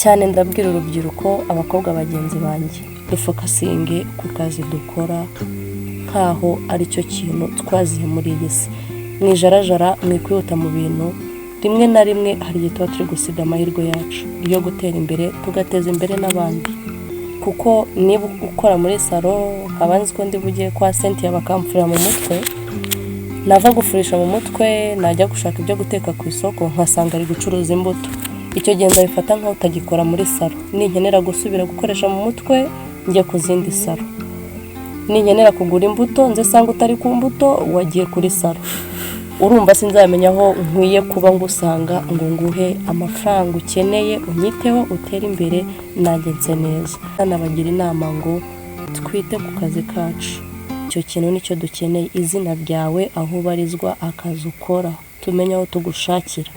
cyane ndabwira urubyiruko abakobwa bagenzi banjye dufokasinge ku kazi dukora nkaho ari cyo kintu twaziye muri iyi si mwijarajara mwikwihuta mu bintu rimwe na rimwe hari igihe tuba turi gusiga amahirwe yacu yo gutera imbere tugateza imbere n'abandi kuko niba ukora muri salo abanzi ko ndi bugiye kwa Cynthia bakamfurira mu mutwe nava gufurisha mu mutwe najya gushaka ibyo guteka ku isoko nkasanga ari gucuruza imbuto icyo gihe ndabifata nkaho utagikora muri salo ninkenera gusubira gukoresha mu mutwe njye ku zindi salo ninkenera kugura imbuto nze sanga utari ku mbuto wagiye kuri salo urumva sinzamenya aho nkwiye kuba ngusanga ngo nguhe amafaranga ukeneye unyiteho utere imbere nanjye nse neza nabagira inama ngo twite ku kazi kacu icyo kintu nicyo dukeneye izina ryawe aho ubarizwa akazi ukora tumenye aho tugushakira